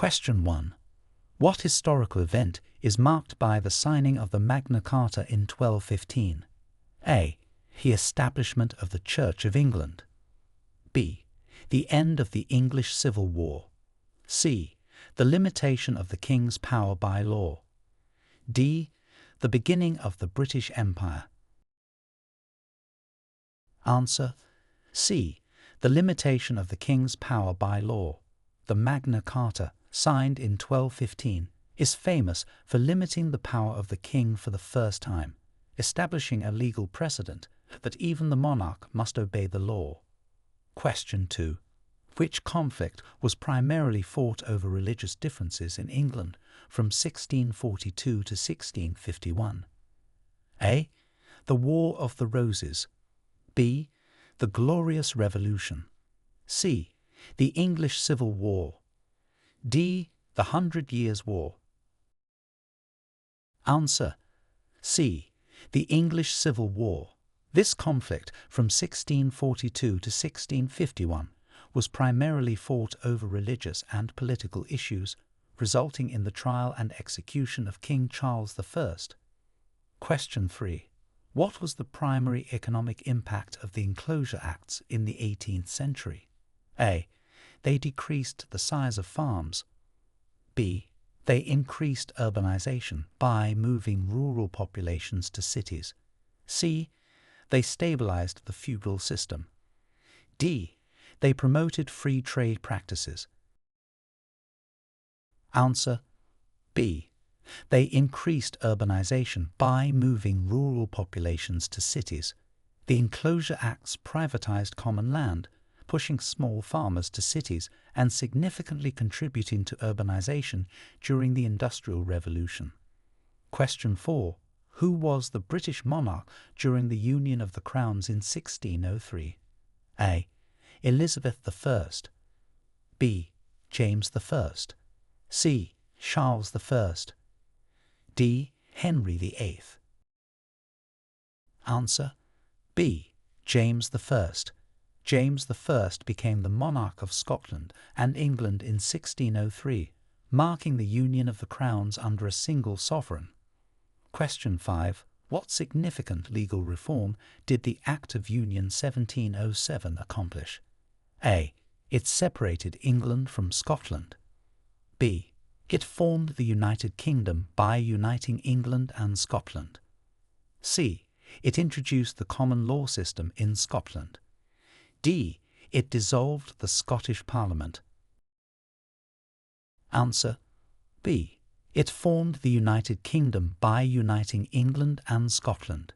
Question 1. What historical event is marked by the signing of the Magna Carta in 1215? A. The establishment of the Church of England. B. The end of the English Civil War. C. The limitation of the King's power by law. D. The beginning of the British Empire. Answer: C. The limitation of the King's power by law. The Magna Carta, signed in 1215, is famous for limiting the power of the king for the first time, establishing a legal precedent that even the monarch must obey the law. Question 2. Which conflict was primarily fought over religious differences in England from 1642 to 1651? A. The War of the Roses. B. The Glorious Revolution. C. The English Civil War. D. The 100 Years' War. Answer: C. The English Civil War. This conflict from 1642 to 1651 was primarily fought over religious and political issues, resulting in the trial and execution of King Charles I. Question 3. What was the primary economic impact of the Enclosure Acts in the 18th century? A. They decreased the size of farms. B. They increased urbanization by moving rural populations to cities. C. They stabilized the feudal system. D. They promoted free trade practices. Answer: B. They increased urbanization by moving rural populations to cities. The Enclosure Acts privatized common land, pushing small farmers to cities and significantly contributing to urbanization during the Industrial Revolution. Question 4. Who was the British monarch during the Union of the Crowns in 1603? A. Elizabeth I. B. James I. C. Charles I. D. Henry VIII. Answer: B. James I. James I became the monarch of Scotland and England in 1603, marking the union of the crowns under a single sovereign. Question 5. What significant legal reform did the Act of Union 1707 accomplish? A. It separated England from Scotland. B. It formed the United Kingdom by uniting England and Scotland. C. It introduced the common law system in Scotland. D. It dissolved the Scottish Parliament. Answer: B. It formed the United Kingdom by uniting England and Scotland.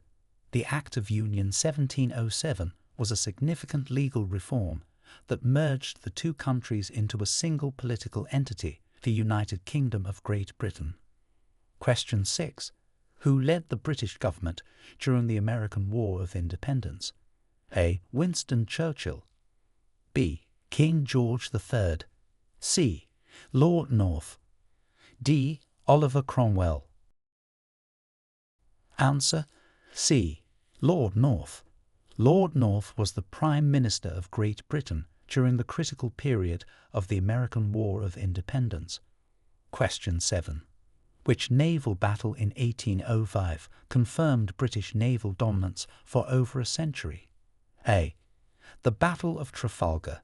The Act of Union 1707 was a significant legal reform that merged the two countries into a single political entity, the United Kingdom of Great Britain. Question 6. Who led the British government during the American War of Independence? A. Winston Churchill. B. King George III. C. Lord North. D. Oliver Cromwell. Answer: C. Lord North. Lord North was the Prime Minister of Great Britain during the critical period of the American War of Independence. Question 7. Which naval battle in 1805 confirmed British naval dominance for over a century? A. The Battle of Trafalgar.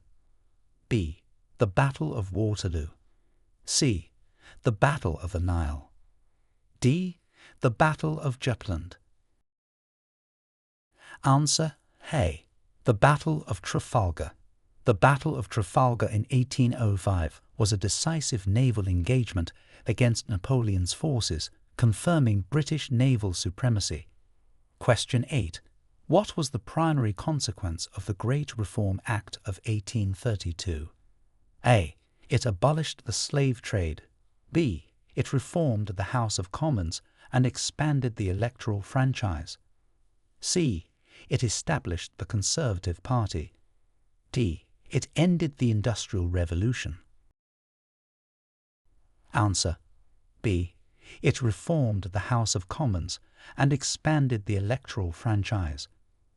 B. The Battle of Waterloo. C. The Battle of the Nile. D. The Battle of Jutland. Answer: A. The Battle of Trafalgar. The Battle of Trafalgar in 1805 was a decisive naval engagement against Napoleon's forces, confirming British naval supremacy. Question 8. What was the primary consequence of the Great Reform Act of 1832? A. It abolished the slave trade. B. It reformed the House of Commons and expanded the electoral franchise. C. It established the Conservative Party. D. It ended the Industrial Revolution. Answer: B. It reformed the House of Commons and expanded the electoral franchise.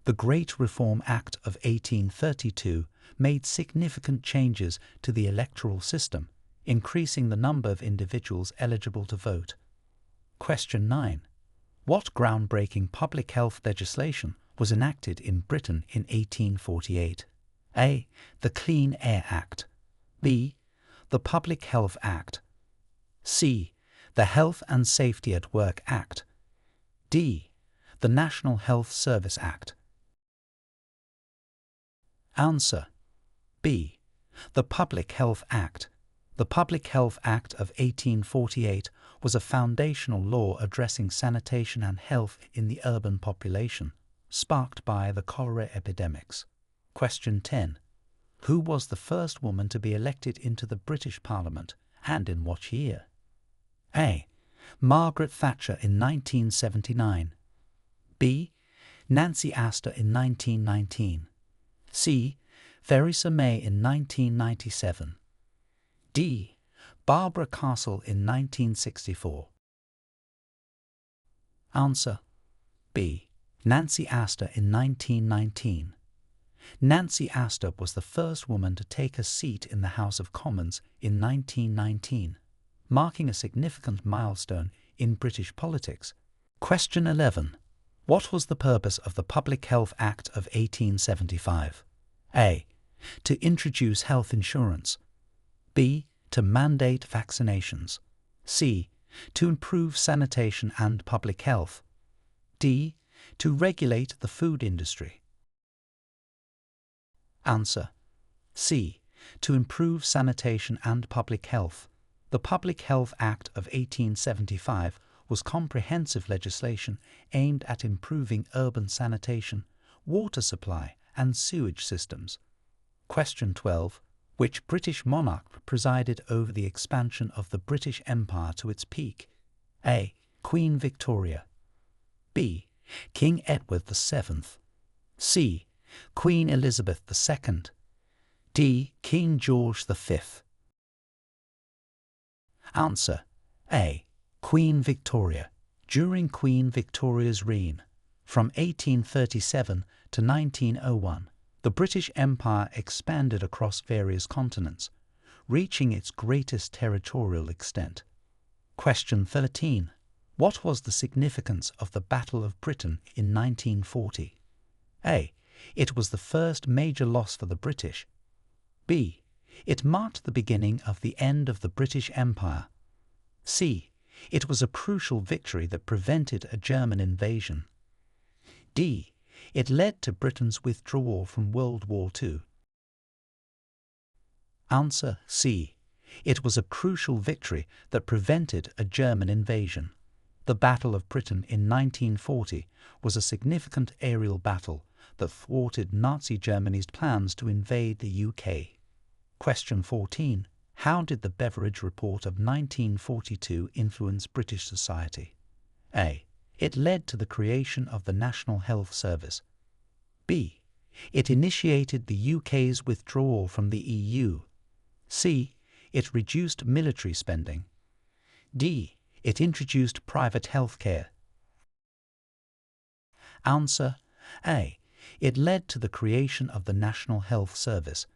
The Great Reform Act of 1832 made significant changes to the electoral system, increasing the number of individuals eligible to vote. Question 9. What groundbreaking public health legislation was enacted in Britain in 1848? A. The Clean Air Act. B. The Public Health Act. C. The Health and Safety at Work Act. D. The National Health Service Act. Answer: B. The Public Health Act. The Public Health Act of 1848 was a foundational law addressing sanitation and health in the urban population, sparked by the cholera epidemics. Question 10. Who was the first woman to be elected into the British Parliament, and in what year? A. Margaret Thatcher in 1979. B. Nancy Astor in 1919. C. Theresa May in 1997. D. Barbara Castle in 1964. Answer: B. Nancy Astor in 1919. Nancy Astor was the first woman to take a seat in the House of Commons in 1919, marking a significant milestone in British politics. Question 11. What was the purpose of the Public Health Act of 1875? A. To introduce health insurance. B. To mandate vaccinations. C. To improve sanitation and public health. D. To regulate the food industry. Answer: C. To improve sanitation and public health. The Public Health Act of 1875 was comprehensive legislation aimed at improving urban sanitation, water supply, and sewage systems. Question 12. Which British monarch presided over the expansion of the British Empire to its peak? A. Queen Victoria. B. King Edward VII. C. Queen Elizabeth II. D. King George V. Answer: A. Queen Victoria. During Queen Victoria's reign, from 1837 to 1901, the British Empire expanded across various continents, reaching its greatest territorial extent. Question 13. What was the significance of the Battle of Britain in 1940? A. It was the first major loss for the British. B. It marked the beginning of the end of the British Empire. C. It was a crucial victory that prevented a German invasion. D. It led to Britain's withdrawal from World War II. Answer: C. It was a crucial victory that prevented a German invasion. The Battle of Britain in 1940 was a significant aerial battle that thwarted Nazi Germany's plans to invade the UK. Question 14. How did the Beveridge Report of 1942 influence British society? A. It led to the creation of the National Health Service. B. It initiated the UK's withdrawal from the EU. C. It reduced military spending. D. It introduced private health care. Answer: A. It led to the creation of the National Health Service.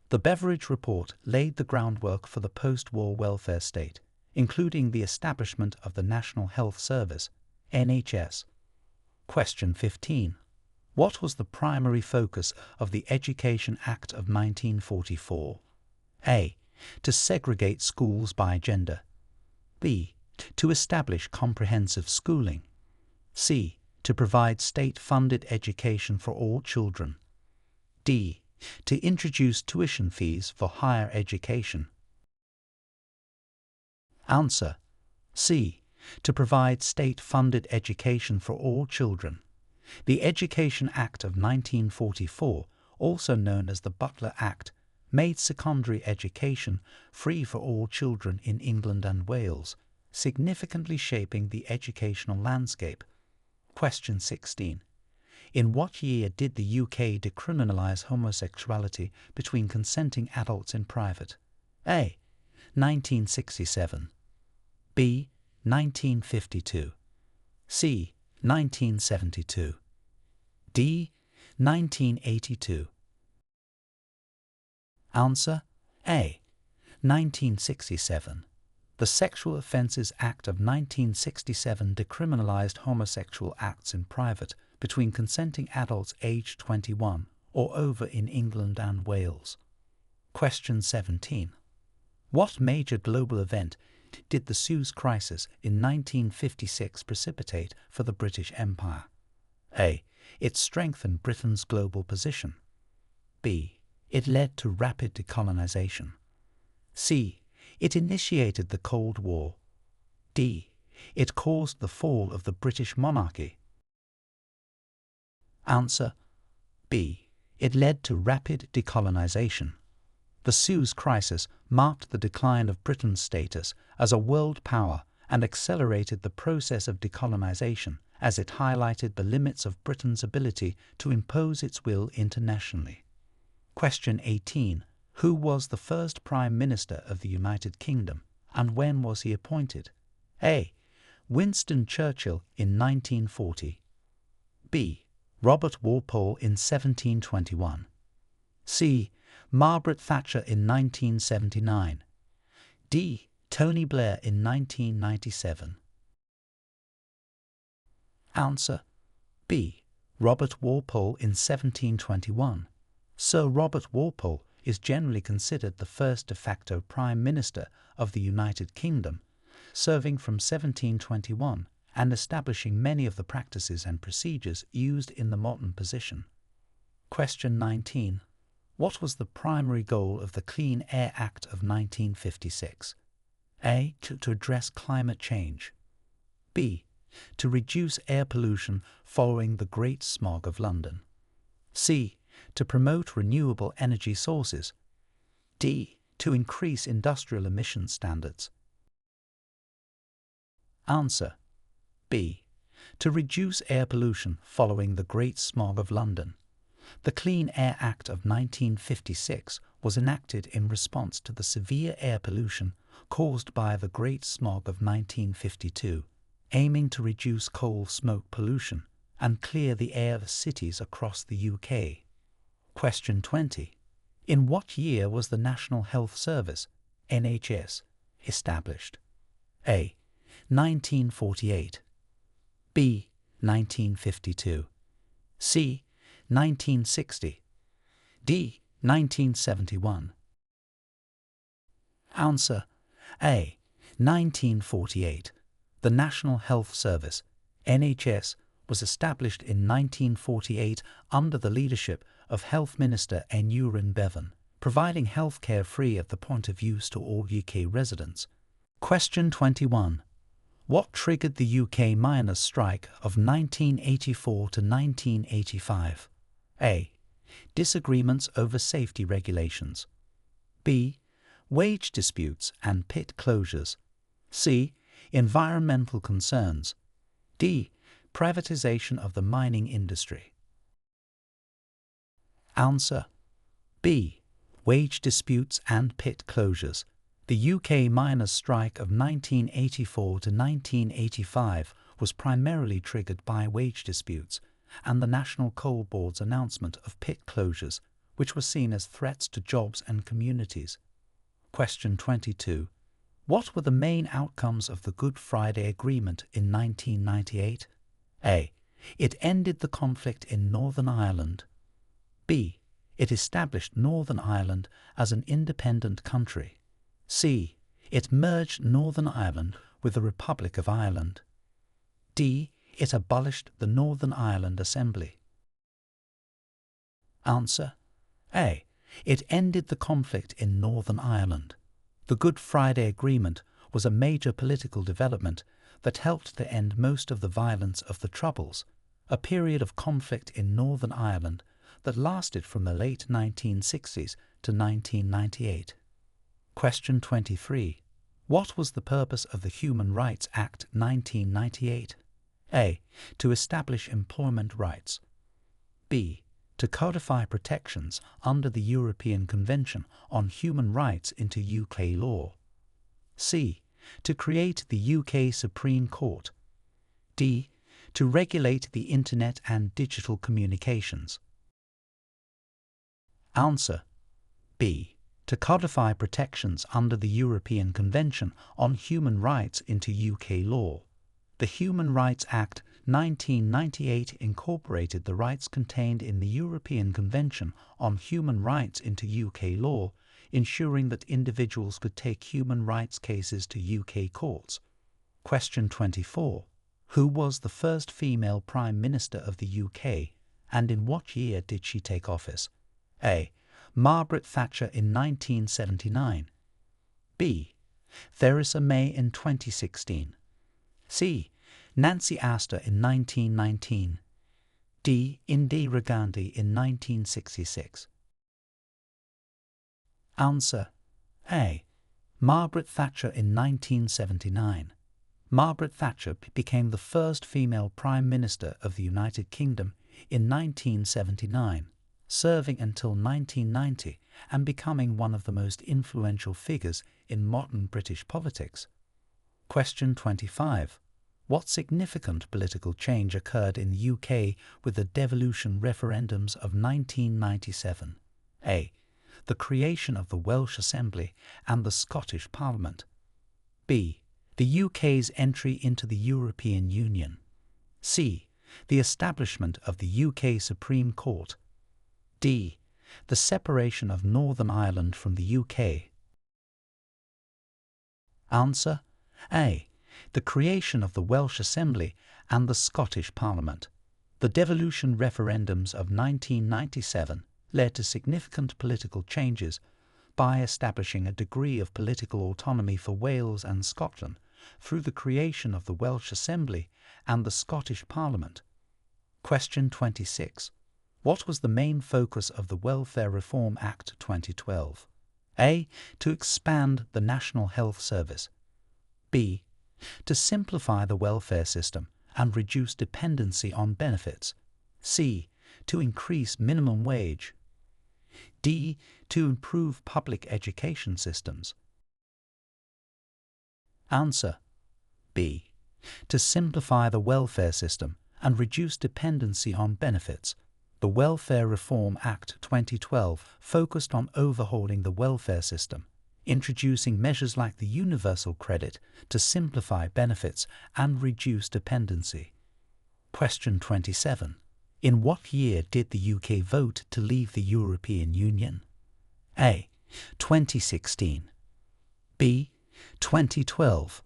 The Beveridge Report laid the groundwork for the post-war welfare state, including the establishment of the National Health Service, NHS. Question 15. What was the primary focus of the Education Act of 1944? A. To segregate schools by gender. B. To establish comprehensive schooling. C. To provide state-funded education for all children. D. To introduce tuition fees for higher education. Answer: C. To provide state-funded education for all children. The Education Act of 1944, also known as the Butler Act, made secondary education free for all children in England and Wales, significantly shaping the educational landscape. Question 16. In what year did the UK decriminalise homosexuality between consenting adults in private? A. 1967. B. 1952. C. 1972. D. 1982. Answer: A. 1967. The Sexual Offences Act of 1967 decriminalised homosexual acts in private between consenting adults aged 21 or over in England and Wales. Question 17. What major global event did the Suez Crisis in 1956 precipitate for the British Empire? A. It strengthened Britain's global position. B. It led to rapid decolonisation. C. It initiated the Cold War. D. It caused the fall of the British monarchy. Answer: B. It led to rapid decolonisation. The Suez Crisis marked the decline of Britain's status as a world power and accelerated the process of decolonisation, as it highlighted the limits of Britain's ability to impose its will internationally. Question 18. Who was the first Prime Minister of the United Kingdom, and when was he appointed? A. Winston Churchill in 1940. B. Robert Walpole in 1721. C. Margaret Thatcher in 1979. D. Tony Blair in 1997. Answer: B. Robert Walpole in 1721. Sir Robert Walpole is generally considered the first de facto Prime Minister of the United Kingdom, serving from 1721 and establishing many of the practices and procedures used in the modern position. Question 19. What was the primary goal of the Clean Air Act of 1956? A. To address climate change. B. To reduce air pollution following the Great Smog of London. C. To promote renewable energy sources. D. To increase industrial emission standards. Answer: B. To reduce air pollution following the Great Smog of London. The Clean Air Act of 1956 was enacted in response to the severe air pollution caused by the Great Smog of 1952, aiming to reduce coal smoke pollution and clear the air of cities across the UK. Question 20. In what year was the National Health Service, NHS, established? A. 1948. B. 1952. C. 1960. D. 1971. Answer: A. 1948. The National Health Service, NHS, was established in 1948 under the leadership of Health Minister Aneurin Bevan, providing health care free at the point of use to all UK residents. Question 21. What triggered the UK miners' strike of 1984 to 1985? A. Disagreements over safety regulations. B. Wage disputes and pit closures. C. Environmental concerns. D. Privatization of the mining industry. Answer: B. Wage disputes and pit closures. The UK miners' strike of 1984 to 1985 was primarily triggered by wage disputes and the National Coal Board's announcement of pit closures, which were seen as threats to jobs and communities. Question 22. What were the main outcomes of the Good Friday Agreement in 1998? A. It ended the conflict in Northern Ireland. B. It established Northern Ireland as an independent country. C. It merged Northern Ireland with the Republic of Ireland. D. It abolished the Northern Ireland Assembly. Answer: A. It ended the conflict in Northern Ireland. The Good Friday Agreement was a major political development that helped to end most of the violence of the Troubles, a period of conflict in Northern Ireland that lasted from the late 1960s to 1998. Question 23. What was the purpose of the Human Rights Act 1998? A. To establish employment rights. B. To codify protections under the European Convention on Human Rights into UK law. C. To create the UK Supreme Court. D. To regulate the Internet and digital communications. Answer: B. To codify protections under the European Convention on Human Rights into UK law. The Human Rights Act 1998 incorporated the rights contained in the European Convention on Human Rights into UK law, ensuring that individuals could take human rights cases to UK courts. Question 24. Who was the first female Prime Minister of the UK, and in what year did she take office? A. Margaret Thatcher in 1979. B. Theresa May in 2016. C. Nancy Astor in 1919. D. Indira Gandhi in 1966. Answer. A. Margaret Thatcher in 1979. Margaret Thatcher became the first female Prime Minister of the United Kingdom in 1979, serving until 1990 and becoming one of the most influential figures in modern British politics. Question 25. What significant political change occurred in the UK with the devolution referendums of 1997? A. The creation of the Welsh Assembly and the Scottish Parliament. B. The UK's entry into the European Union. C. The establishment of the UK Supreme Court. D. The separation of Northern Ireland from the UK. Answer. A. The creation of the Welsh Assembly and the Scottish Parliament. The devolution referendums of 1997 led to significant political changes by establishing a degree of political autonomy for Wales and Scotland through the creation of the Welsh Assembly and the Scottish Parliament. Question 26. What was the main focus of the Welfare Reform Act 2012? A. To expand the National Health Service. B. To simplify the welfare system and reduce dependency on benefits. C. To increase minimum wage. D. To improve public education systems. Answer. B. To simplify the welfare system and reduce dependency on benefits. The Welfare Reform Act 2012 focused on overhauling the welfare system, introducing measures like the universal credit to simplify benefits and reduce dependency. Question 27. In what year did the UK vote to leave the European Union? A. 2016. B. 2012.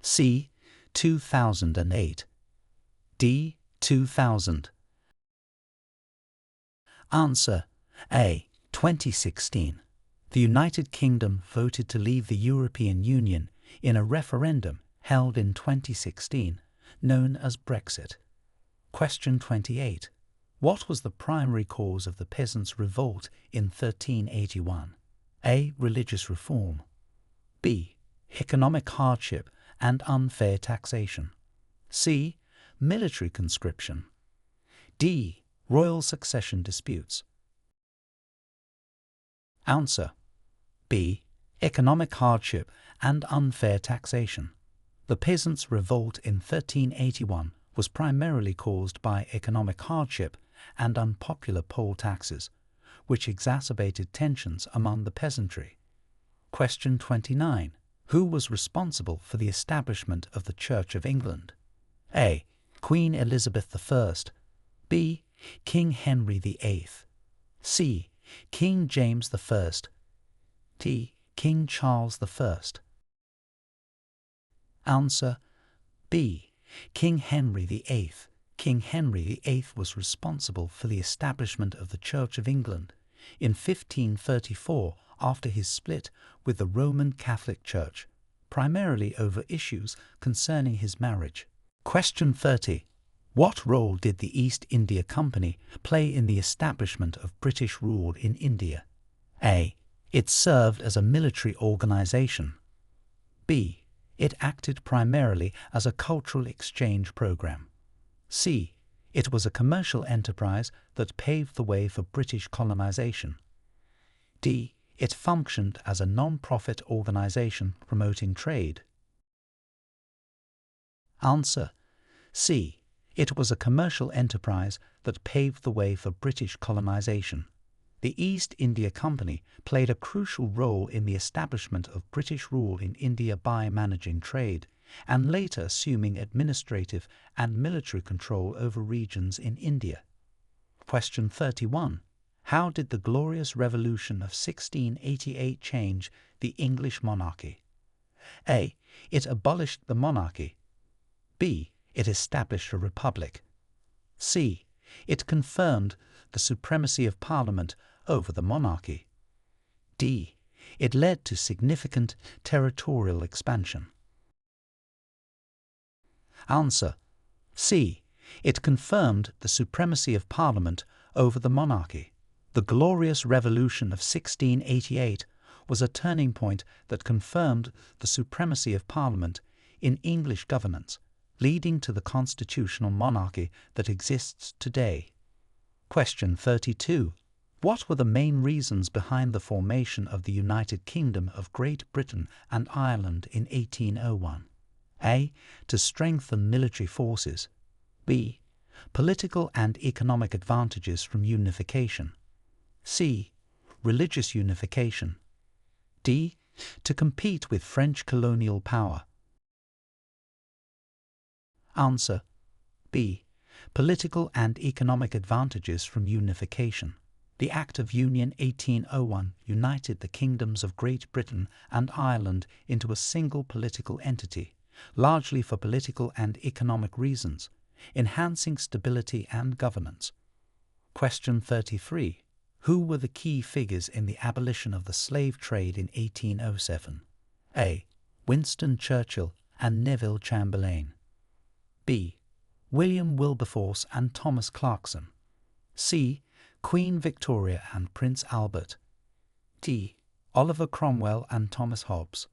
C. 2008. D. 2000. Answer. A. 2016. The United Kingdom voted to leave the European Union in a referendum held in 2016, known as Brexit. Question 28. What was the primary cause of the peasants' revolt in 1381? A. Religious reform. B. Economic hardship and unfair taxation. C. Military conscription. D. Royal succession disputes. Answer. B. Economic hardship and unfair taxation. The peasants' revolt in 1381 was primarily caused by economic hardship and unpopular poll taxes, which exacerbated tensions among the peasantry. Question 29. Who was responsible for the establishment of the Church of England? A. Queen Elizabeth I. B. King Henry VIII. C. King James I. D. King Charles I. Answer. B. King Henry VIII. King Henry VIII was responsible for the establishment of the Church of England in 1534 after his split with the Roman Catholic Church, primarily over issues concerning his marriage. Question 30. What role did the East India Company play in the establishment of British rule in India? A. It served as a military organization. B. It acted primarily as a cultural exchange program. C. It was a commercial enterprise that paved the way for British colonization. D. It functioned as a non-profit organization promoting trade. Answer. C. It was a commercial enterprise that paved the way for British colonization. The East India Company played a crucial role in the establishment of British rule in India by managing trade, and later assuming administrative and military control over regions in India. Question 31. How did the Glorious Revolution of 1688 change the English monarchy? A. It abolished the monarchy. B. It established a republic. C. It confirmed the supremacy of Parliament over the monarchy. D. It led to significant territorial expansion. Answer. C. It confirmed the supremacy of Parliament over the monarchy. The Glorious Revolution of 1688 was a turning point that confirmed the supremacy of Parliament in English governance, leading to the constitutional monarchy that exists today. Question 32. What were the main reasons behind the formation of the United Kingdom of Great Britain and Ireland in 1801? A. To strengthen military forces. B. Political and economic advantages from unification. C. Religious unification. D. To compete with French colonial power. Answer. B. Political and economic advantages from unification. The Act of Union 1801 united the kingdoms of Great Britain and Ireland into a single political entity, largely for political and economic reasons, enhancing stability and governance. Question 33. Who were the key figures in the abolition of the slave trade in 1807? A. Winston Churchill and Neville Chamberlain. B. William Wilberforce and Thomas Clarkson. C. Queen Victoria and Prince Albert. D. Oliver Cromwell and Thomas Hobbes.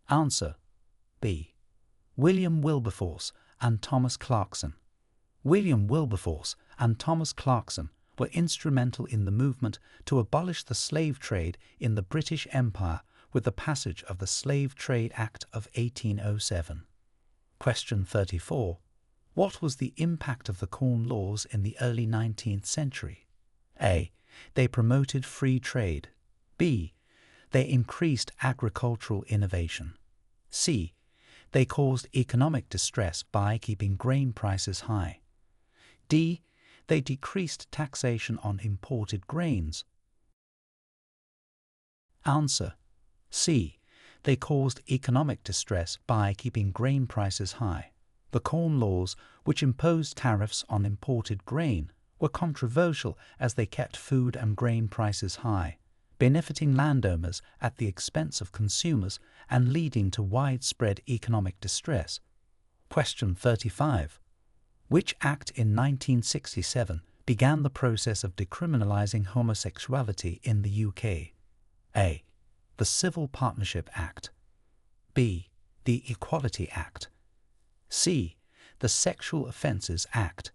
Answer. B. William Wilberforce and Thomas Clarkson. William Wilberforce and Thomas Clarkson were instrumental in the movement to abolish the slave trade in the British Empire with the passage of the Slave Trade Act of 1807. Question 34. What was the impact of the Corn Laws in the early 19th century? A. They promoted free trade. B. They increased agricultural innovation. C. They caused economic distress by keeping grain prices high. D. They decreased taxation on imported grains. Answer. C. They caused economic distress by keeping grain prices high. The Corn Laws, which imposed tariffs on imported grain, were controversial as they kept food and grain prices high, benefiting landowners at the expense of consumers and leading to widespread economic distress. Question 35. Which act in 1967 began the process of decriminalising homosexuality in the UK? A. The Civil Partnership Act. B. The Equality Act. C. The Sexual Offences Act.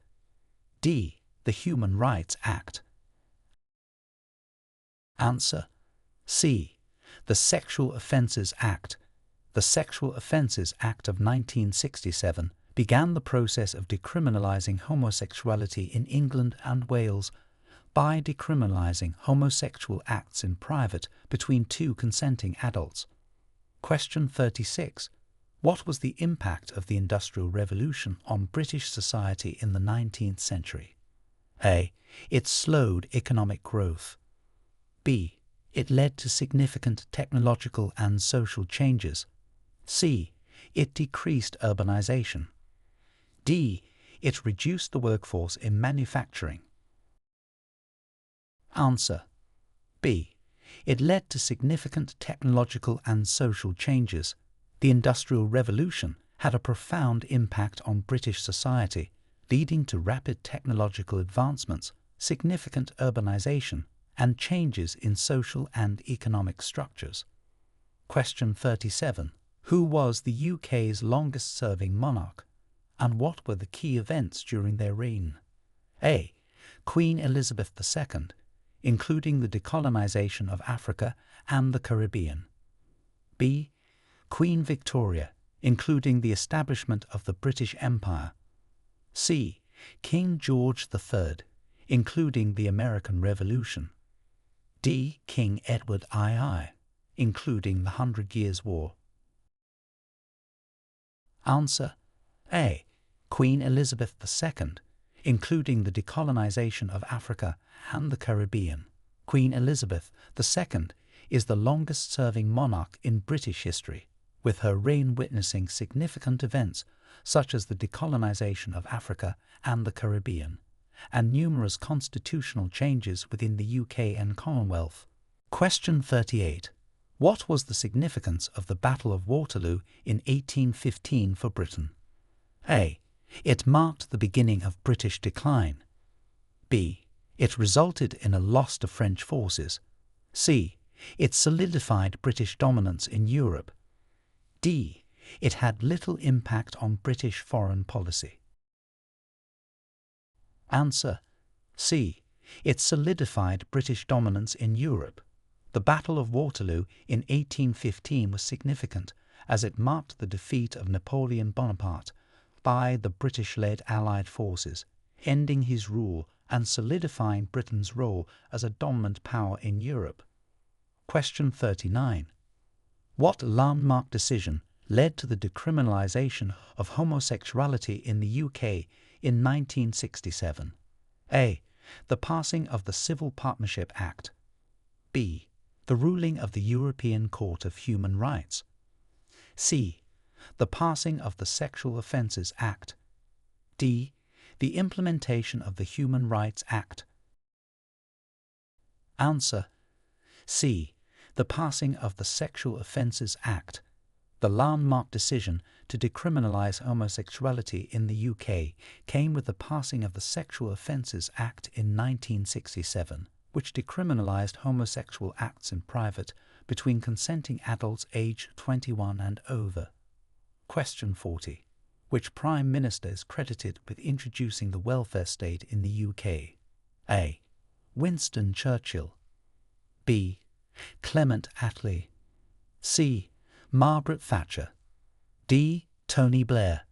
D. The Human Rights Act. Answer. C. The Sexual Offences Act. The Sexual Offences Act of 1967 began the process of decriminalising homosexuality in England and Wales by decriminalising homosexual acts in private between two consenting adults. Question 36. What was the impact of the Industrial Revolution on British society in the 19th century? A. It slowed economic growth. B. It led to significant technological and social changes. C. It decreased urbanization. D. It reduced the workforce in manufacturing. Answer. B. It led to significant technological and social changes. The Industrial Revolution had a profound impact on British society, leading to rapid technological advancements, significant urbanization, and changes in social and economic structures. Question 37. Who was the UK's longest-serving monarch, and what were the key events during their reign? A. Queen Elizabeth II, including the decolonization of Africa and the Caribbean. B. Queen Victoria, including the establishment of the British Empire. C. King George III, including the American Revolution. D. King Edward II, including the 100 Years' War. Answer A. Queen Elizabeth II, including the decolonization of Africa and the Caribbean. Queen Elizabeth II is the longest-serving monarch in British history, with her reign witnessing significant events such as the decolonization of Africa and the Caribbean, and numerous constitutional changes within the UK and Commonwealth. Question 38. What was the significance of the Battle of Waterloo in 1815 for Britain? A. It marked the beginning of British decline. B. It resulted in a loss to French forces. C. It solidified British dominance in Europe. D. It had little impact on British foreign policy. Answer C. It solidified British dominance in Europe. The Battle of Waterloo in 1815 was significant as it marked the defeat of Napoleon Bonaparte by the British-led Allied forces, ending his rule and solidifying Britain's role as a dominant power in Europe. Question 39. What landmark decision led to the decriminalisation of homosexuality in the UK in 1967? A. The passing of the Civil Partnership Act. B. The ruling of the European Court of Human Rights. C. The passing of the Sexual Offences Act. D. The implementation of the Human Rights Act. Answer C. The passing of the Sexual Offences Act. The landmark decision to decriminalise homosexuality in the UK came with the passing of the Sexual Offences Act in 1967, which decriminalised homosexual acts in private between consenting adults aged 21 and over. Question 40. Which Prime Minister is credited with introducing the welfare state in the UK? A. Winston Churchill. B. Clement Attlee. C. Margaret Thatcher. D. Tony Blair.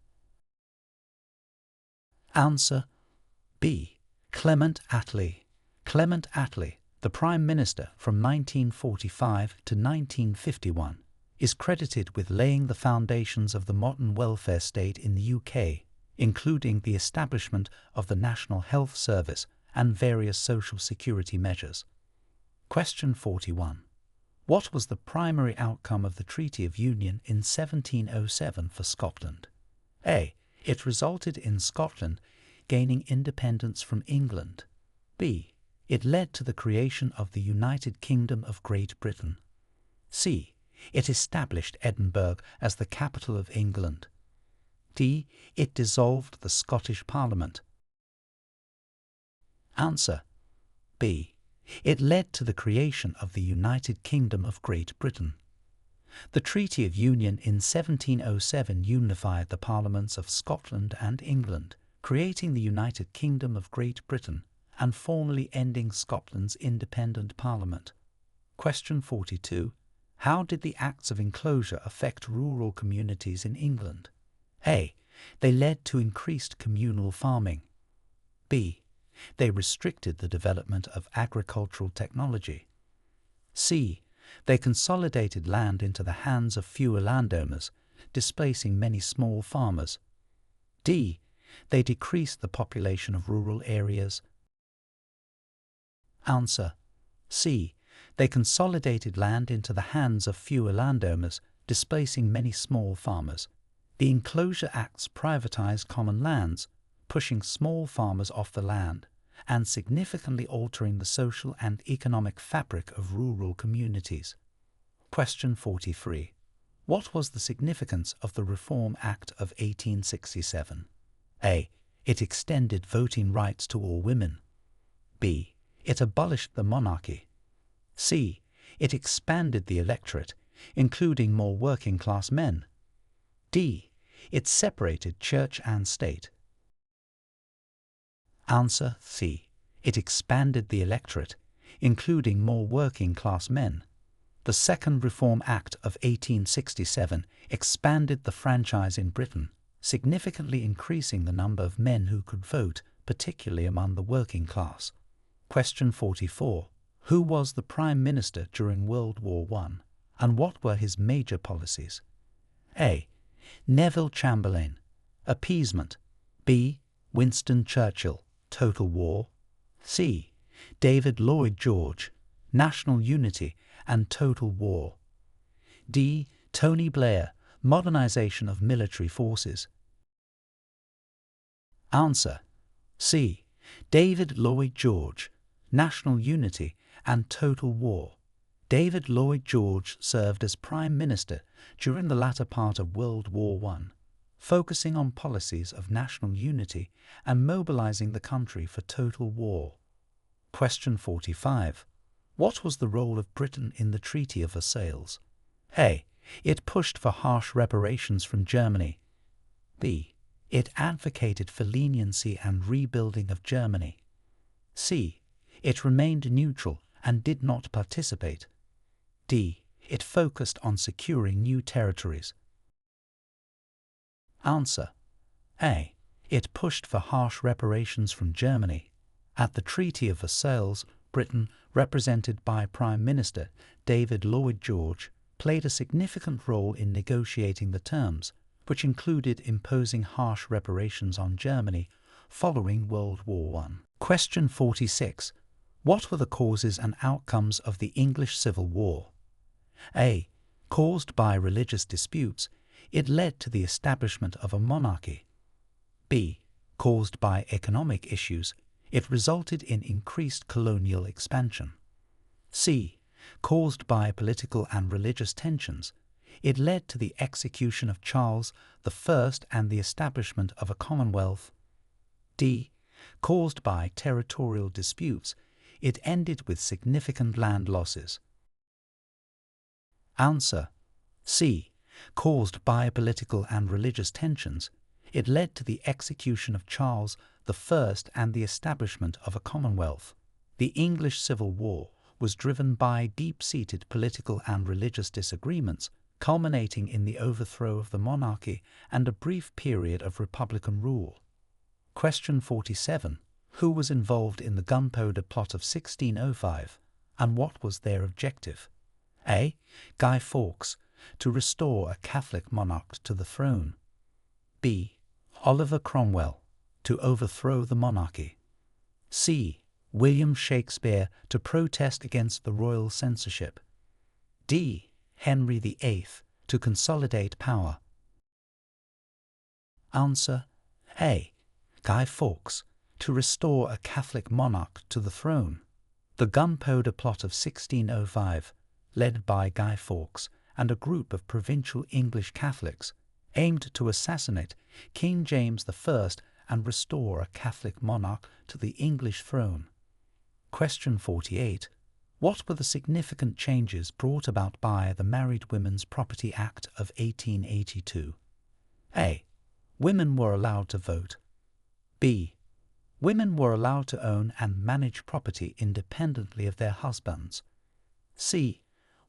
Answer B. Clement Attlee. Clement Attlee, the Prime Minister from 1945 to 1951, is credited with laying the foundations of the modern welfare state in the UK, including the establishment of the National Health Service and various social security measures. Question 41. What was the primary outcome of the Treaty of Union in 1707 for Scotland? A. It resulted in Scotland gaining independence from England. B. It led to the creation of the United Kingdom of Great Britain. C. It established Edinburgh as the capital of England. D. It dissolved the Scottish Parliament. Answer B. It led to the creation of the United Kingdom of Great Britain. The Treaty of Union in 1707 unified the parliaments of Scotland and England, creating the United Kingdom of Great Britain and formally ending Scotland's independent parliament. Question 42. How did the Acts of Enclosure affect rural communities in England? A. They led to increased communal farming. B. They restricted the development of agricultural technology. C. They consolidated land into the hands of fewer landowners, displacing many small farmers. D. They decreased the population of rural areas. Answer C. They consolidated land into the hands of fewer landowners, displacing many small farmers. The Enclosure Acts privatized common lands, pushing small farmers off the land, and significantly altering the social and economic fabric of rural communities. Question 43. What was the significance of the Reform Act of 1867? A. It extended voting rights to all women. B. It abolished the monarchy. C. It expanded the electorate, including more working-class men. D. It separated church and state. Answer C. It expanded the electorate, including more working-class men. The Second Reform Act of 1867 expanded the franchise in Britain, significantly increasing the number of men who could vote, particularly among the working class. Question 44. Who was the Prime Minister during World War I, and what were his major policies? A. Neville Chamberlain, appeasement. B. Winston Churchill, total war. C. David Lloyd George, national unity and total war. D. Tony Blair, modernization of military forces. Answer. C. David Lloyd George, national unity and total war. David Lloyd George served as Prime Minister during the latter part of World War I, focusing on policies of national unity and mobilizing the country for total war. Question 45. What was the role of Britain in the Treaty of Versailles? A. It pushed for harsh reparations from Germany. B. It advocated for leniency and rebuilding of Germany. C. It remained neutral and did not participate. D. It focused on securing new territories. Answer. A. It pushed for harsh reparations from Germany. At the Treaty of Versailles, Britain, represented by Prime Minister David Lloyd George, played a significant role in negotiating the terms, which included imposing harsh reparations on Germany following World War I. Question 46. What were the causes and outcomes of the English Civil War? A. Caused by religious disputes, it led to the establishment of a monarchy. B. Caused by economic issues, it resulted in increased colonial expansion. C. Caused by political and religious tensions, it led to the execution of Charles I and the establishment of a Commonwealth. D. Caused by territorial disputes, it ended with significant land losses. Answer. C. Caused by political and religious tensions, it led to the execution of Charles I and the establishment of a Commonwealth. The English Civil War was driven by deep-seated political and religious disagreements, culminating in the overthrow of the monarchy and a brief period of republican rule. Question 47. Who was involved in the Gunpowder Plot of 1605, and what was their objective? A. Guy Fawkes, to restore a Catholic monarch to the throne. B. Oliver Cromwell, to overthrow the monarchy. C. William Shakespeare, to protest against the royal censorship. D. Henry VIII, to consolidate power. Answer. A. Guy Fawkes, to restore a Catholic monarch to the throne. The Gunpowder Plot of 1605, led by Guy Fawkes and a group of provincial English Catholics, aimed to assassinate King James I and restore a Catholic monarch to the English throne. Question 48. What were the significant changes brought about by the Married Women's Property Act of 1882? A. Women were allowed to vote. B. Women were allowed to own and manage property independently of their husbands. C.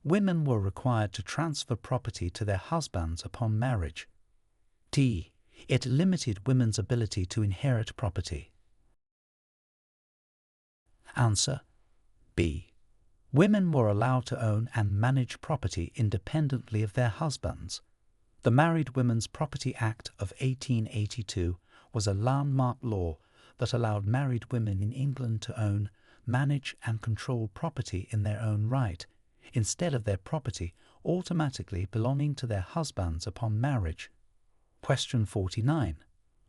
Women were required to transfer property to their husbands upon marriage. D. It limited women's ability to inherit property. Answer. B. Women were allowed to own and manage property independently of their husbands. The Married Women's Property Act of 1882 was a landmark law that allowed married women in England to own, manage and control property in their own right, instead of their property automatically belonging to their husbands upon marriage. Question 49.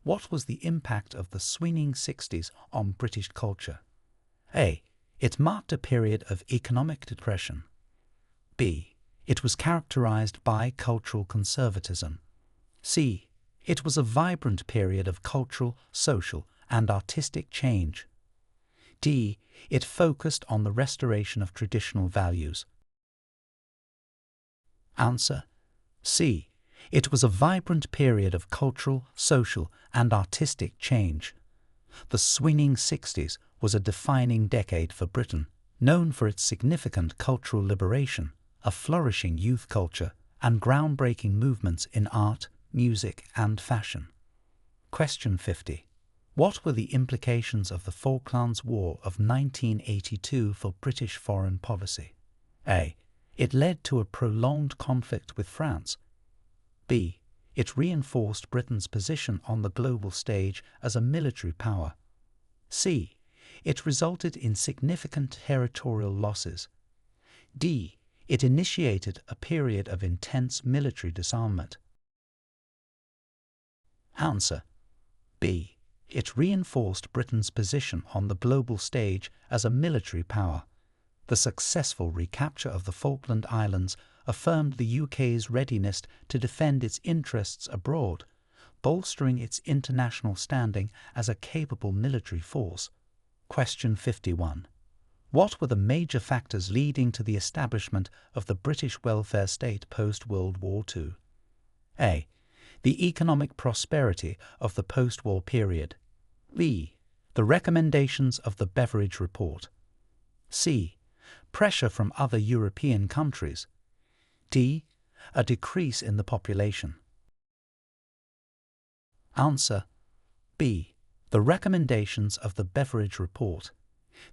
What was the impact of the swinging 60s on British culture? A. It marked a period of economic depression. B. It was characterized by cultural conservatism. C. It was a vibrant period of cultural, social, and artistic change. D. It focused on the restoration of traditional values. Answer. C. It was a vibrant period of cultural, social, and artistic change. The swinging 60s was a defining decade for Britain, known for its significant cultural liberation, a flourishing youth culture, and groundbreaking movements in art, music, and fashion. Question 50. What were the implications of the Falklands War of 1982 for British foreign policy? A. It led to a prolonged conflict with France. B. It reinforced Britain's position on the global stage as a military power. C. It resulted in significant territorial losses. D. It initiated a period of intense military disarmament. Answer: B. It reinforced Britain's position on the global stage as a military power. The successful recapture of the Falkland Islands affirmed the UK's readiness to defend its interests abroad, bolstering its international standing as a capable military force. Question 51. What were the major factors leading to the establishment of the British welfare state post-World War II? A. The economic prosperity of the post-war period. B. The recommendations of the Beveridge Report. C. Pressure from other European countries. D. A decrease in the population. Answer: B. The recommendations of the Beveridge Report.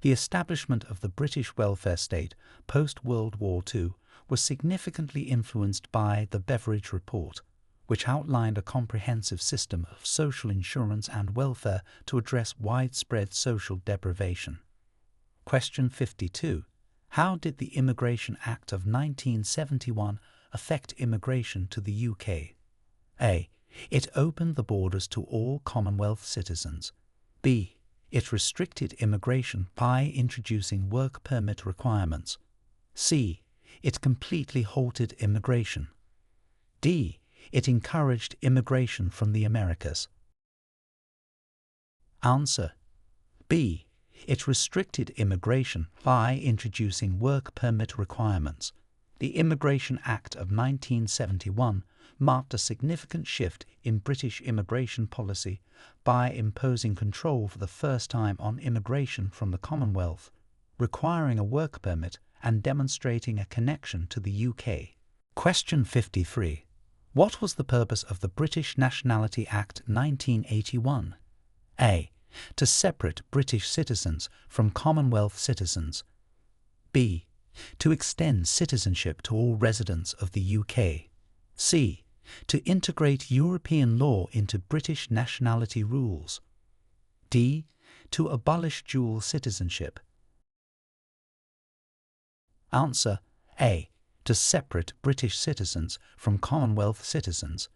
The establishment of the British welfare state post-World War II was significantly influenced by the Beveridge Report, which outlined a comprehensive system of social insurance and welfare to address widespread social deprivation. Question 52. How did the Immigration Act of 1971 affect immigration to the UK? A. It opened the borders to all Commonwealth citizens. B. It restricted immigration by introducing work permit requirements. C. It completely halted immigration. D. It encouraged immigration from the Americas. Answer: B. It restricted immigration by introducing work permit requirements. The Immigration Act of 1971 marked a significant shift in British immigration policy by imposing control for the first time on immigration from the Commonwealth, requiring a work permit and demonstrating a connection to the UK. Question 53. What was the purpose of the British Nationality Act 1981? A. To separate British citizens from Commonwealth citizens. B. To extend citizenship to all residents of the UK. C. To integrate European law into British nationality rules. D. To abolish dual citizenship. Answer: A. To separate British citizens from Commonwealth citizens.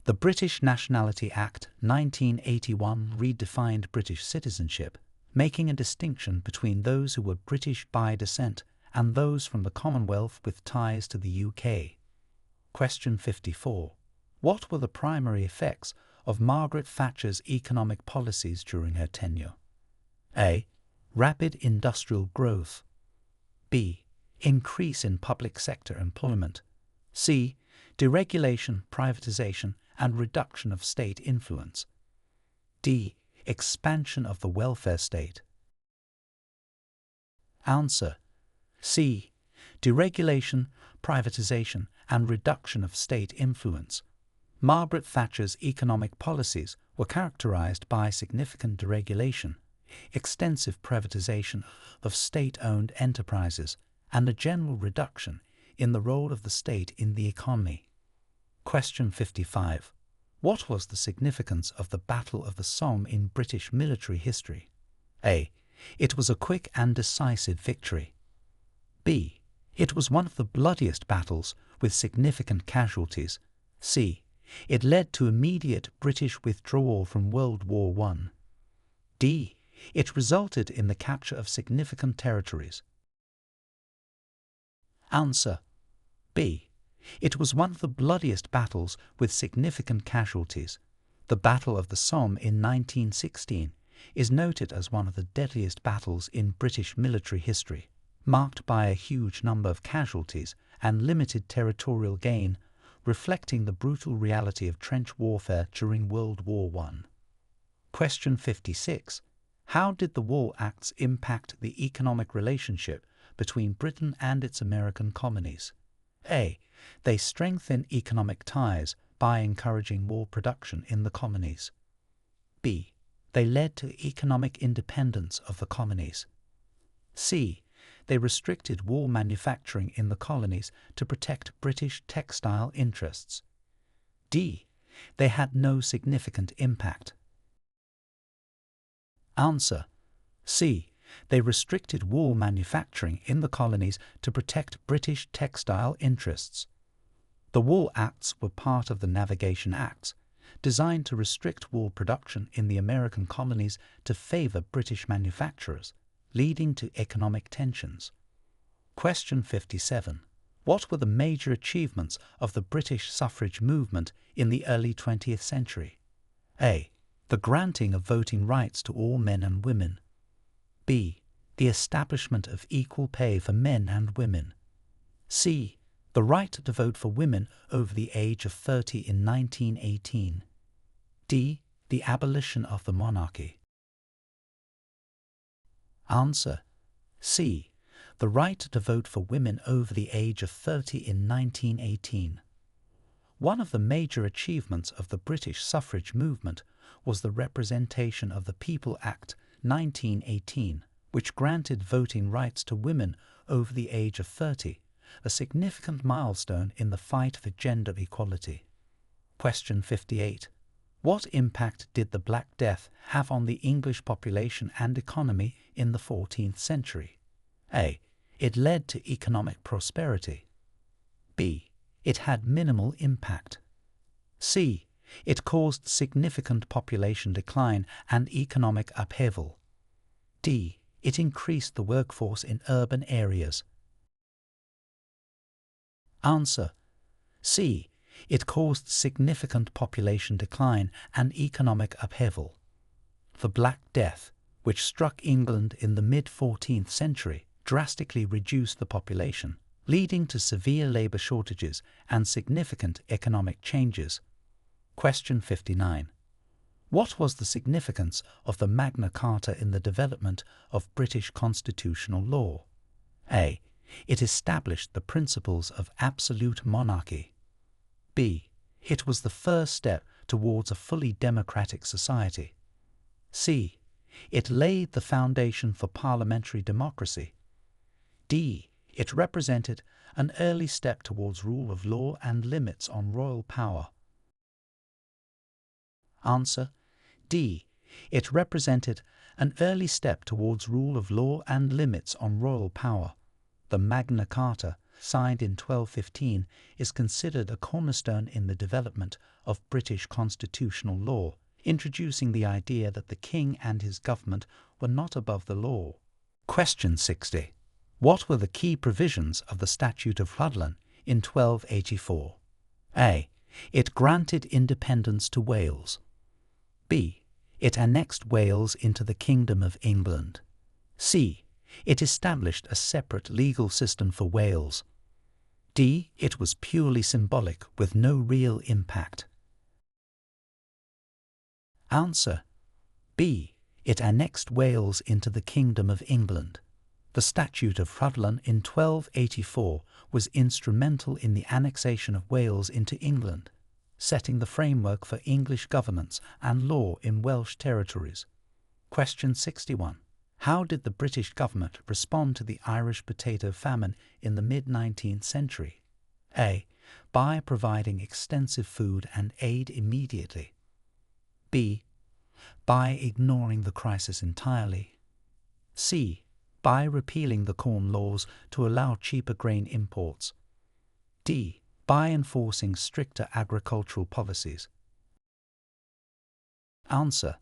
The British Nationality Act 1981 redefined British citizenship, making a distinction between those who were British by descent and those from the Commonwealth with ties to the UK. Question 54. What were the primary effects of Margaret Thatcher's economic policies during her tenure? A. Rapid industrial growth. B. Increase in public sector employment. C. Deregulation, privatization, and reduction of state influence. D. Expansion of the welfare state. Answer: C. Deregulation, privatization, and reduction of state influence. Margaret Thatcher's economic policies were characterized by significant deregulation, extensive privatization of state-owned enterprises, and a general reduction in the role of the state in the economy. Question 55. What was the significance of the Battle of the Somme in British military history? A. It was a quick and decisive victory. B. It was one of the bloodiest battles with significant casualties. C. It led to immediate British withdrawal from World War I. D. It resulted in the capture of significant territories. Answer: B. It was one of the bloodiest battles with significant casualties. The Battle of the Somme in 1916 is noted as one of the deadliest battles in British military history, marked by a huge number of casualties and limited territorial gain, reflecting the brutal reality of trench warfare during World War I. Question 56. How did the War Acts impact the economic relationship between Britain and its American colonies? A. They strengthen economic ties by encouraging war production in the colonies. B. They led to economic independence of the colonies. C. They restricted wool manufacturing in the colonies to protect British textile interests. D. They had no significant impact. Answer: C. They restricted wool manufacturing in the colonies to protect British textile interests. The Wool Acts were part of the Navigation Acts, designed to restrict wool production in the American colonies to favour British manufacturers, leading to economic tensions. Question 57. What were the major achievements of the British suffrage movement in the early 20th century? A. The granting of voting rights to all men and women. B. The establishment of equal pay for men and women. C. The right to vote for women over the age of 30 in 1918. D. The abolition of the monarchy. Answer: C. The right to vote for women over the age of 30 in 1918. One of the major achievements of the British suffrage movement was the Representation of the People Act 1918, which granted voting rights to women over the age of 30, a significant milestone in the fight for gender equality. Question 58. What impact did the Black Death have on the English population and economy in the 14th century? A. It led to economic prosperity. B. It had minimal impact. C. It caused significant population decline and economic upheaval. D. It increased the workforce in urban areas. Answer: C. It caused significant population decline and economic upheaval. The Black Death, which struck England in the mid-14th century, drastically reduced the population, leading to severe labour shortages and significant economic changes. Question 59. What was the significance of the Magna Carta in the development of British constitutional law? A. It established the principles of absolute monarchy. B. It was the first step towards a fully democratic society. C. It laid the foundation for parliamentary democracy. D. It represented an early step towards rule of law and limits on royal power. Answer: D. It represented an early step towards rule of law and limits on royal power. The Magna Carta, signed in 1215, is considered a cornerstone in the development of British constitutional law, introducing the idea that the king and his government were not above the law. Question 60. What were the key provisions of the Statute of Rhuddlan in 1284? A. It granted independence to Wales. B. It annexed Wales into the Kingdom of England. C. It established a separate legal system for Wales. D. It was purely symbolic with no real impact. Answer: B. It annexed Wales into the Kingdom of England. The Statute of Rhuddlan in 1284 was instrumental in the annexation of Wales into England, setting the framework for English governance and law in Welsh territories. Question 61. How did the British government respond to the Irish potato famine in the mid-19th century? A. By providing extensive food and aid immediately. B. By ignoring the crisis entirely. C. By repealing the Corn Laws to allow cheaper grain imports. D. By enforcing stricter agricultural policies. Answer: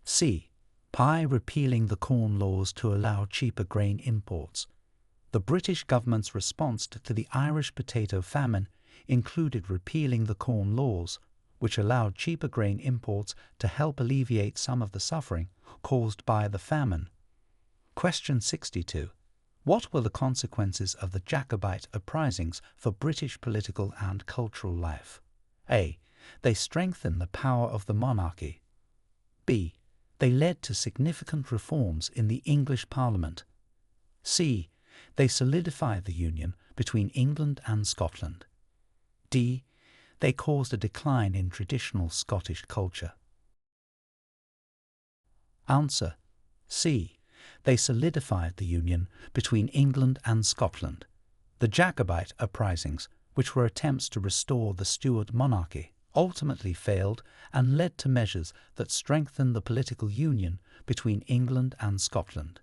C. By repealing the Corn Laws to allow cheaper grain imports. The British government's response to the Irish potato famine included repealing the Corn Laws, which allowed cheaper grain imports to help alleviate some of the suffering caused by the famine. Question 62. What were the consequences of the Jacobite uprisings for British political and cultural life? A. They strengthened the power of the monarchy. B. They led to significant reforms in the English Parliament. C. They solidified the union between England and Scotland. D. They caused a decline in traditional Scottish culture. Answer: C. They solidified the union between England and Scotland. The Jacobite uprisings, which were attempts to restore the Stuart monarchy, ultimately failed and led to measures that strengthened the political union between England and Scotland.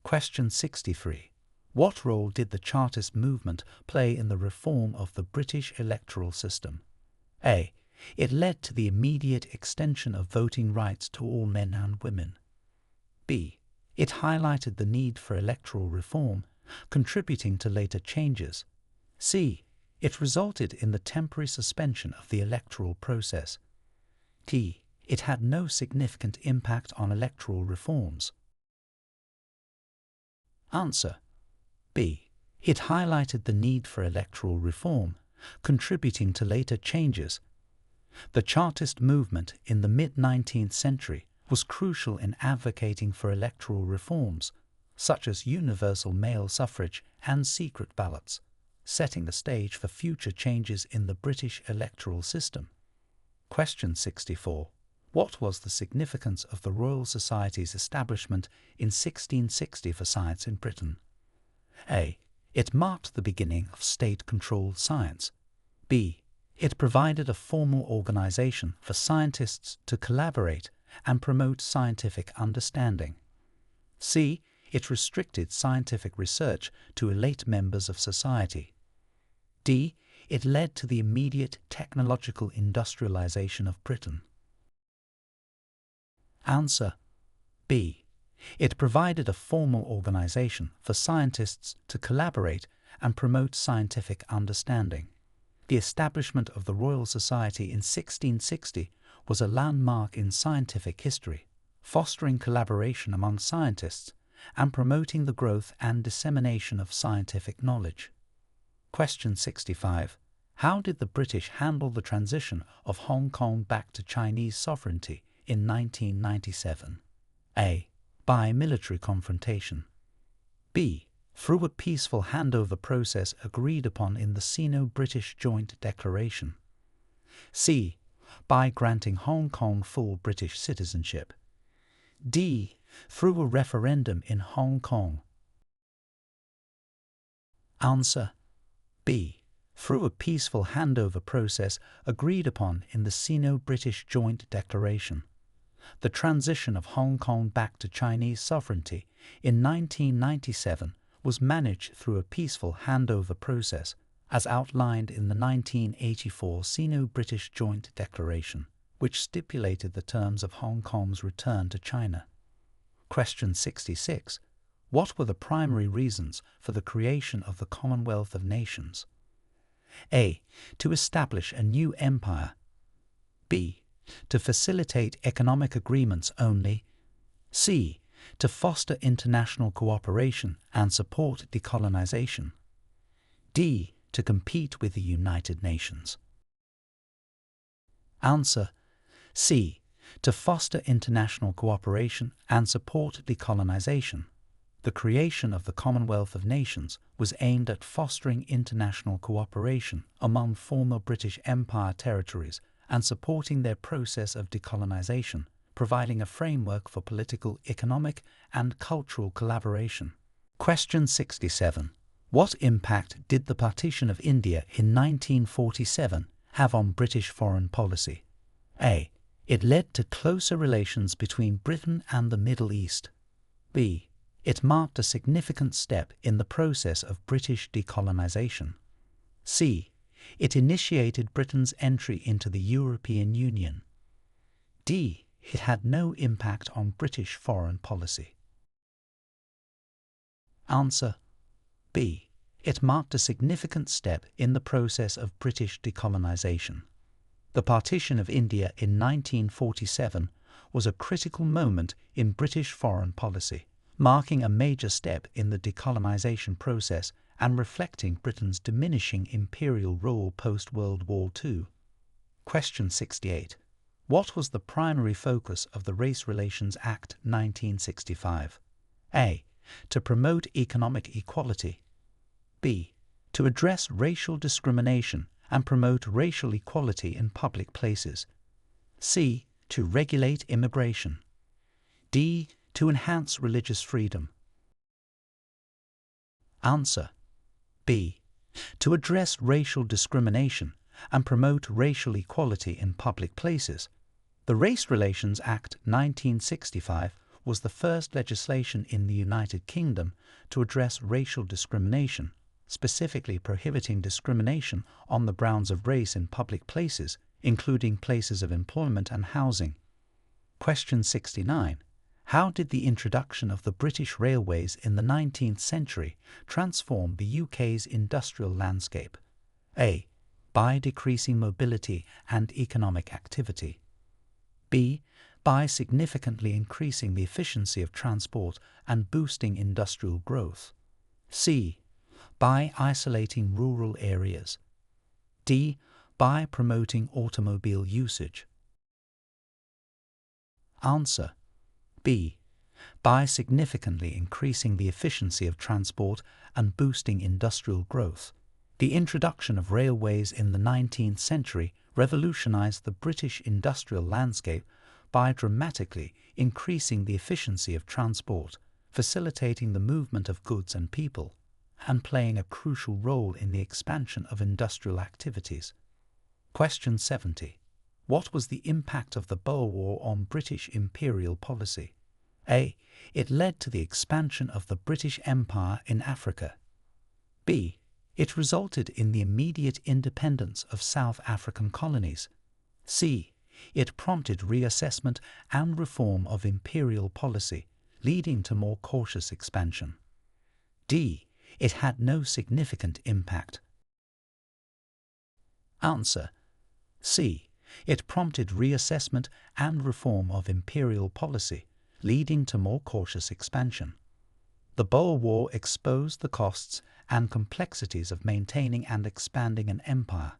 Question 63. What role did the Chartist movement play in the reform of the British electoral system? A. It led to the immediate extension of voting rights to all men and women. B. It highlighted the need for electoral reform, contributing to later changes. C. It resulted in the temporary suspension of the electoral process. D. It had no significant impact on electoral reforms. Answer: B. It highlighted the need for electoral reform, contributing to later changes. The Chartist movement in the mid-19th century was crucial in advocating for electoral reforms, such as universal male suffrage and secret ballots, setting the stage for future changes in the British electoral system. Question 64. What was the significance of the Royal Society's establishment in 1660 for science in Britain? A. It marked the beginning of state-controlled science. B. It provided a formal organization for scientists to collaborate and promote scientific understanding. C. It restricted scientific research to elite members of society. D. It led to the immediate technological industrialization of Britain. Answer: B. It provided a formal organization for scientists to collaborate and promote scientific understanding. The establishment of the Royal Society in 1660 was a landmark in scientific history, fostering collaboration among scientists and promoting the growth and dissemination of scientific knowledge. Question 65. How did the British handle the transition of Hong Kong back to Chinese sovereignty in 1997? A. By military confrontation. B. Through a peaceful handover process agreed upon in the Sino-British Joint Declaration. C. By granting Hong Kong full British citizenship. D. Through a referendum in Hong Kong. Answer: B. Through a peaceful handover process agreed upon in the Sino-British Joint Declaration. The transition of Hong Kong back to Chinese sovereignty in 1997 was managed through a peaceful handover process, as outlined in the 1984 Sino-British Joint Declaration, which stipulated the terms of Hong Kong's return to China. Question 66. What were the primary reasons for the creation of the Commonwealth of Nations? A. To establish a new empire. B. To facilitate economic agreements only. C. To foster international cooperation and support decolonization. D. To compete with the United Nations. Answer: C. To foster international cooperation and support decolonization. The creation of the Commonwealth of Nations was aimed at fostering international cooperation among former British Empire territories and supporting their process of decolonization, providing a framework for political, economic, and cultural collaboration. Question 67. What impact did the partition of India in 1947 have on British foreign policy? A. It led to closer relations between Britain and the Middle East. B. It marked a significant step in the process of British decolonization. C. It initiated Britain's entry into the European Union. D. It had no impact on British foreign policy. Answer: B. It marked a significant step in the process of British decolonization. The partition of India in 1947 was a critical moment in British foreign policy, marking a major step in the decolonization process and reflecting Britain's diminishing imperial role post-World War II. Question 68. What was the primary focus of the Race Relations Act 1965? A. To promote economic equality. B. To address racial discrimination and promote racial equality in public places. C. To regulate immigration. D. To enhance religious freedom. Answer: B. To address racial discrimination and promote racial equality in public places. The Race Relations Act 1965 was the first legislation in the United Kingdom to address racial discrimination, specifically prohibiting discrimination on the grounds of race in public places, including places of employment and housing. Question 69. How did the introduction of the British railways in the 19th century transform the UK's industrial landscape? A. By decreasing mobility and economic activity. B. By significantly increasing the efficiency of transport and boosting industrial growth. C. By isolating rural areas. D. By promoting automobile usage. Answer: B. By significantly increasing the efficiency of transport and boosting industrial growth. The introduction of railways in the 19th century revolutionized the British industrial landscape by dramatically increasing the efficiency of transport, facilitating the movement of goods and people, and playing a crucial role in the expansion of industrial activities. Question 70. What was the impact of the Boer War on British imperial policy? A. It led to the expansion of the British Empire in Africa. B. It resulted in the immediate independence of South African colonies. C. It prompted reassessment and reform of imperial policy, leading to more cautious expansion. D. It had no significant impact. Answer: C. It prompted reassessment and reform of imperial policy, leading to more cautious expansion. The Boer War exposed the costs and complexities of maintaining and expanding an empire,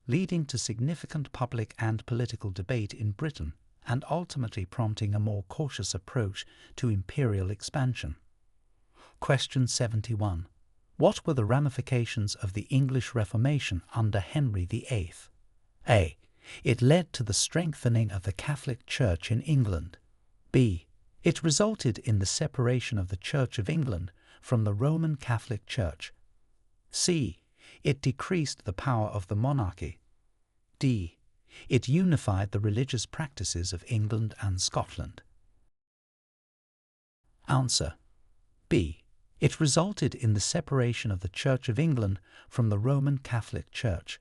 leading to significant public and political debate in Britain and ultimately prompting a more cautious approach to imperial expansion. Question 71. What were the ramifications of the English Reformation under Henry VIII? A. It led to the strengthening of the Catholic Church in England. B. It resulted in the separation of the Church of England from the Roman Catholic Church. C. It decreased the power of the monarchy. D. It unified the religious practices of England and Scotland. Answer: B. It resulted in the separation of the Church of England from the Roman Catholic Church.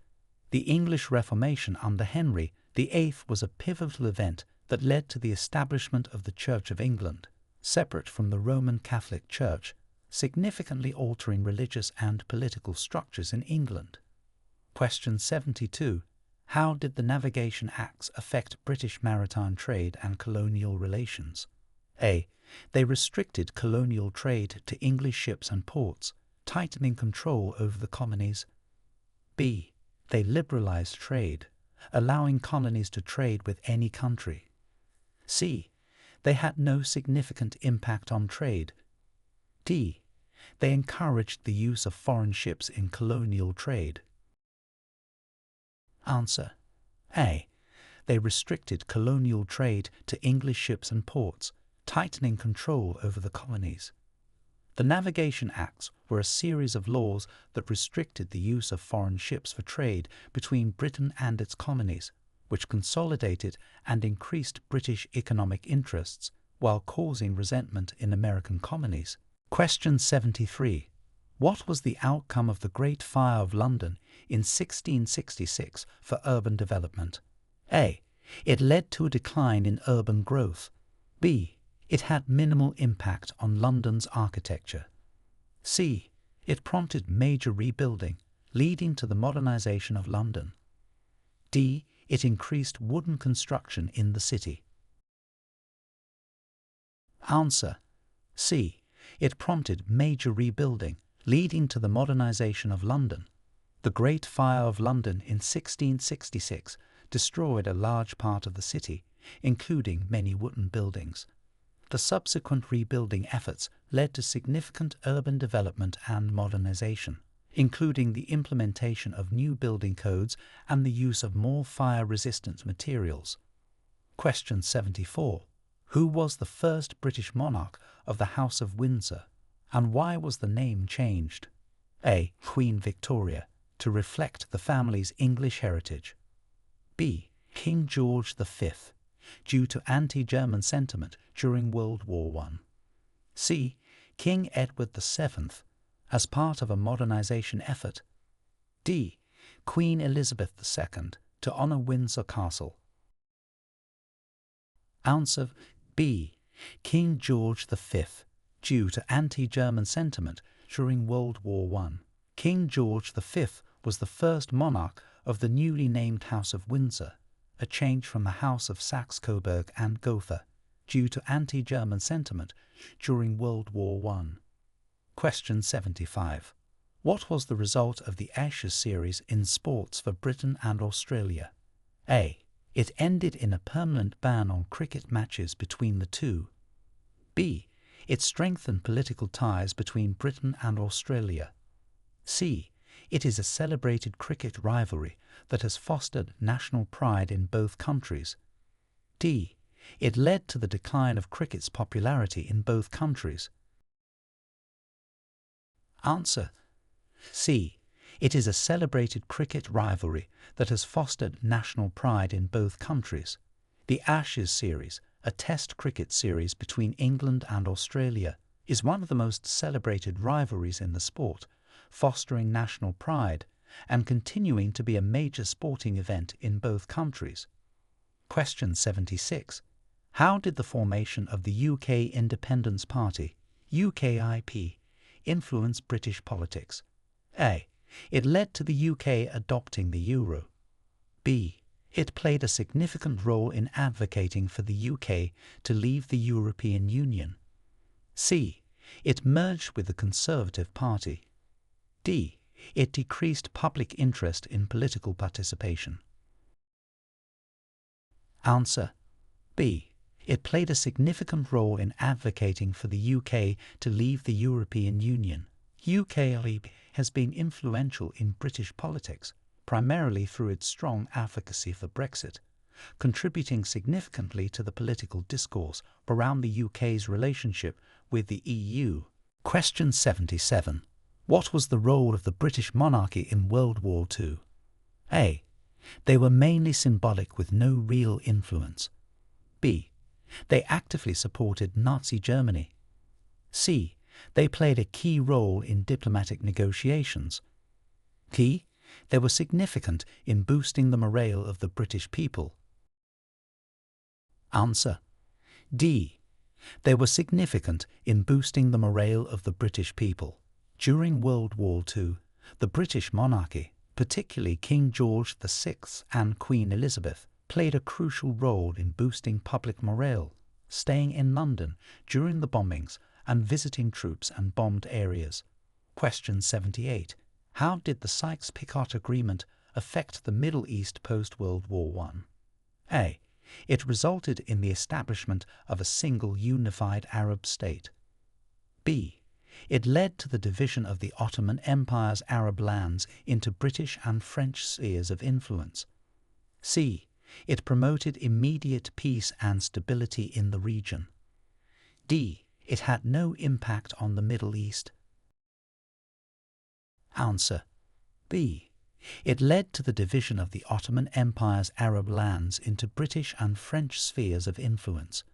The English Reformation under Henry VIII was a pivotal event that led to the establishment of the Church of England, separate from the Roman Catholic Church, significantly altering religious and political structures in England. Question 72. How did the Navigation Acts affect British maritime trade and colonial relations? A. They restricted colonial trade to English ships and ports, tightening control over the colonies. B. They liberalized trade, allowing colonies to trade with any country. C. They had no significant impact on trade. D. They encouraged the use of foreign ships in colonial trade. Answer: A. They restricted colonial trade to English ships and ports, tightening control over the colonies. The Navigation Acts were a series of laws that restricted the use of foreign ships for trade between Britain and its colonies, which consolidated and increased British economic interests while causing resentment in American colonies. Question 73. What was the outcome of the Great Fire of London in 1666 for urban development? A. It led to a decline in urban growth. B. It had minimal impact on London's architecture. C. It prompted major rebuilding, leading to the modernization of London. D. It increased wooden construction in the city. Answer: C. It prompted major rebuilding, leading to the modernization of London. The Great Fire of London in 1666 destroyed a large part of the city, including many wooden buildings. The subsequent rebuilding efforts led to significant urban development and modernization, including the implementation of new building codes and the use of more fire-resistant materials. Question 74. Who was the first British monarch of the House of Windsor, and why was the name changed? A. Queen Victoria, to reflect the family's English heritage. B. King George V, due to anti-German sentiment during World War I. C. King Edward VII, as part of a modernization effort. D. Queen Elizabeth II, to honor Windsor Castle. Answer B. King George V, due to anti-German sentiment during World War I. King George V was the first monarch of the newly named House of Windsor, a change from the House of Saxe-Coburg and Gotha, due to anti-German sentiment during World War I. Question 75. What was the result of the Ashes series in sports for Britain and Australia? A. It ended in a permanent ban on cricket matches between the two. B. It strengthened political ties between Britain and Australia. C. It is a celebrated cricket rivalry that has fostered national pride in both countries. D. It led to the decline of cricket's popularity in both countries. Answer C. It is a celebrated cricket rivalry that has fostered national pride in both countries. The Ashes series, a test cricket series between England and Australia, is one of the most celebrated rivalries in the sport, fostering national pride and continuing to be a major sporting event in both countries. Question 76. How did the formation of the UK Independence Party, UKIP, influence British politics? A. It led to the UK adopting the euro. B. It played a significant role in advocating for the UK to leave the European Union. C. It merged with the Conservative Party. D. It decreased public interest in political participation. Answer B. It played a significant role in advocating for the UK to leave the European Union. UKIP has been influential in British politics, primarily through its strong advocacy for Brexit, contributing significantly to the political discourse around the UK's relationship with the EU. Question 77. What was the role of the British monarchy in World War II? A. They were mainly symbolic with no real influence. B. They actively supported Nazi Germany. C. They played a key role in diplomatic negotiations. D. They were significant in boosting the morale of the British people. Answer D. They were significant in boosting the morale of the British people. During World War II, the British monarchy, particularly King George VI and Queen Elizabeth, played a crucial role in boosting public morale, staying in London during the bombings and visiting troops and bombed areas. Question 78. How did the Sykes-Picot Agreement affect the Middle East post-World War I? A. It resulted in the establishment of a single unified Arab state. B. It led to the division of the Ottoman Empire's Arab lands into British and French spheres of influence. C. It promoted immediate peace and stability in the region. D. It had no impact on the Middle East. Answer B. It led to the division of the Ottoman Empire's Arab lands into British and French spheres of influence.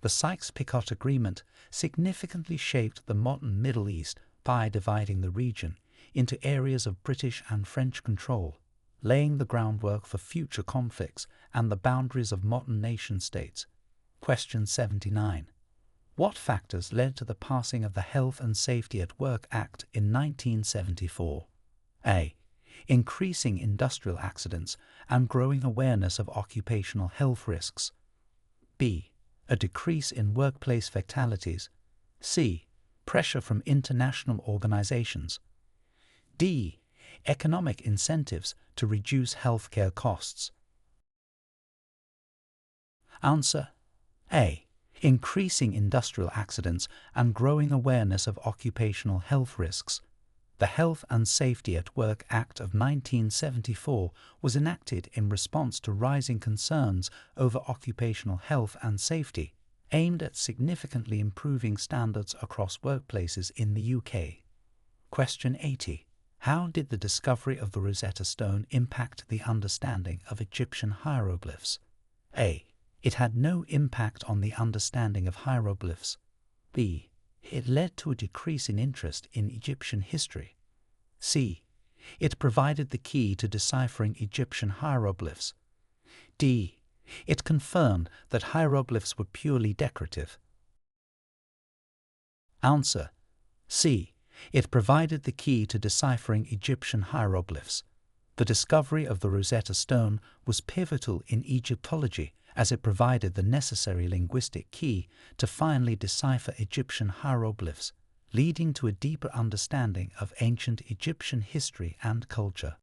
The Sykes-Picot Agreement significantly shaped the modern Middle East by dividing the region into areas of British and French control, laying the groundwork for future conflicts and the boundaries of modern nation-states. Question 79. What factors led to the passing of the Health and Safety at Work Act in 1974? A. Increasing industrial accidents and growing awareness of occupational health risks. B. A decrease in workplace fatalities. C. Pressure from international organizations. D. Economic incentives to reduce healthcare costs. Answer A. Increasing industrial accidents and growing awareness of occupational health risks. The Health and Safety at Work Act of 1974 was enacted in response to rising concerns over occupational health and safety, aimed at significantly improving standards across workplaces in the UK. Question 80. How did the discovery of the Rosetta Stone impact the understanding of Egyptian hieroglyphs? A. It had no impact on the understanding of hieroglyphs. B. It led to a decrease in interest in Egyptian history. C. It provided the key to deciphering Egyptian hieroglyphs. D. It confirmed that hieroglyphs were purely decorative. Answer: C. It provided the key to deciphering Egyptian hieroglyphs. The discovery of the Rosetta Stone was pivotal in Egyptology as it provided the necessary linguistic key to finally decipher Egyptian hieroglyphs, leading to a deeper understanding of ancient Egyptian history and culture.